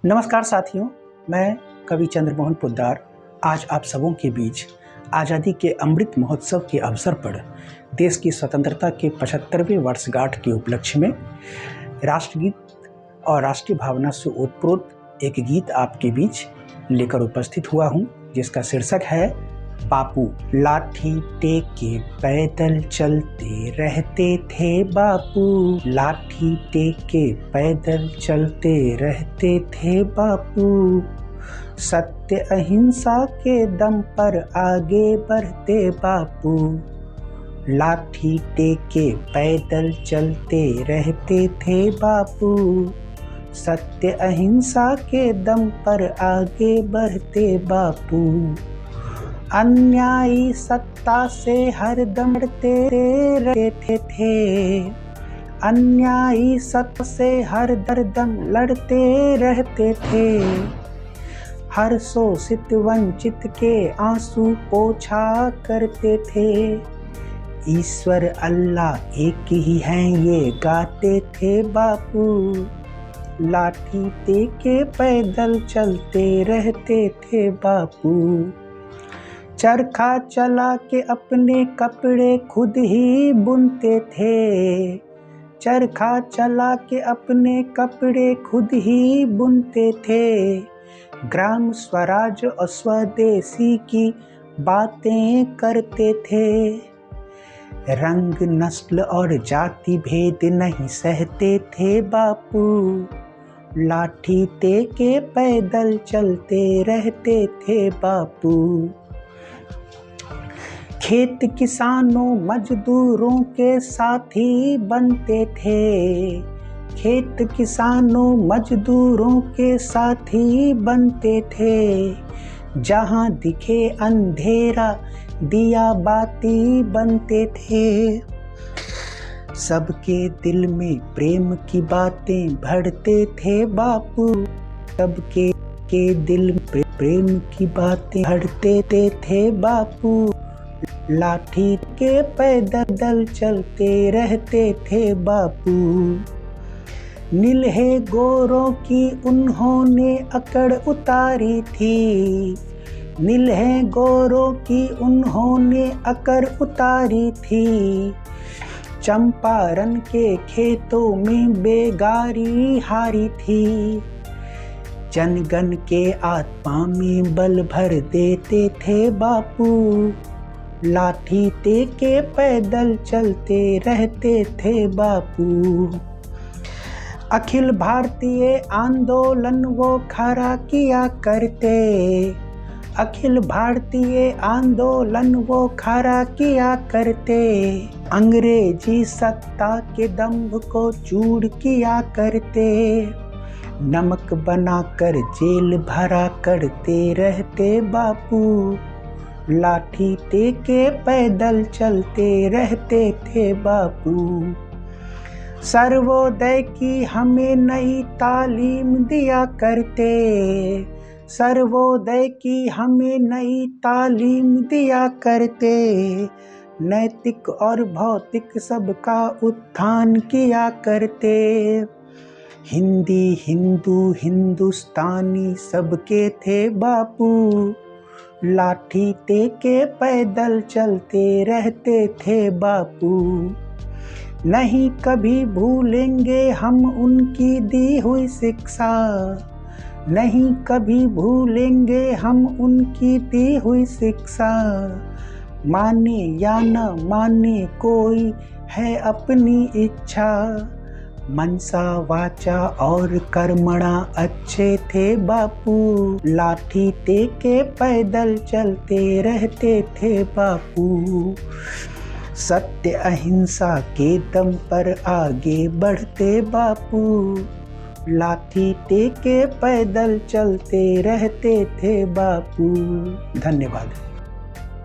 नमस्कार साथियों, मैं कवि चंद्रमोहन पोद्दार आज आप सबों के बीच आज़ादी के अमृत महोत्सव के अवसर पर देश की स्वतंत्रता के 75वें वर्षगांठ के उपलक्ष्य में राष्ट्रगीत और राष्ट्रीय भावना से ओतप्रोत एक गीत आपके बीच लेकर उपस्थित हुआ हूँ, जिसका शीर्षक है बापू। लाठी टेके पैदल चलते रहते थे बापू, लाठी टेके पैदल चलते रहते थे बापू, सत्य अहिंसा के दम पर आगे बढ़ते बापू, लाठी टेके पैदल चलते रहते थे बापू, सत्य अहिंसा के दम पर आगे बढ़ते बापू, अन्यायी सत्ता से हरदम लड़ते रहते थे, अन्यायी सत्ता से हरदम लड़ते रहते थे, हर शोषित वंचित के आंसू पोंछा करते थे, ईश्वर अल्लाह एक ही हैं ये गाते थे बापू, लाठी टेके पैदल चलते रहते थे बापू, चरखा चला के अपने कपड़े खुद ही बुनते थे, चरखा चला के अपने कपड़े खुद ही बुनते थे, ग्राम स्वराज और स्वदेशी की बातें करते थे, रंग नस्ल और जाति भेद नहीं सहते थे बापू, लाठी टेके पैदल चलते रहते थे बापू, खेत किसानों मजदूरों के साथी बनते थे, खेत किसानों मजदूरों के साथी बनते थे, जहाँ दिखे अंधेरा दिया बाती बनते थे, सबके दिल में प्रेम की बातें भरते थे बापू, सबके दिल में प्रेम की बातें भरते थे बापू, लाठी के पैदल चलते रहते थे बापू, नील्हे गोरों की उन्होंने अकड़ उतारी थी, नील्हे गोरों की उन्होंने अकड़ उतारी थी, चंपारण के खेतों में बेगारी हारी थी, जनगण के आत्मा में बल भर देते थे बापू, लाठी टेके पैदल चलते रहते थे बापू, अखिल भारतीय आंदोलन वो खड़ा किया करते, अखिल भारतीय आंदोलन वो खड़ा किया करते, अंग्रेजी सत्ता के दंभ को चूर किया करते, नमक बनाकर जेल भरा करते रहते बापू, लाठी टेके पैदल चलते रहते थे बापू, सर्वोदय की हमें नई तालीम दिया करते, सर्वोदय की हमें नई तालीम दिया करते, नैतिक और भौतिक सबका उत्थान किया करते, हिंदी हिंदू हिंदुस्तानी सबके थे बापू, लाठी टेके पैदल चलते रहते थे बापू, नहीं कभी भूलेंगे हम उनकी दी हुई शिक्षा, नहीं कभी भूलेंगे हम उनकी दी हुई शिक्षा, माने या न माने कोई है अपनी इच्छा, मनसा वाचा और कर्मणा अच्छे थे बापू, लाठी टेके पैदल चलते रहते थे बापू, सत्य अहिंसा के दम पर आगे बढ़ते बापू, लाठी टेके पैदल चलते रहते थे बापू। धन्यवाद।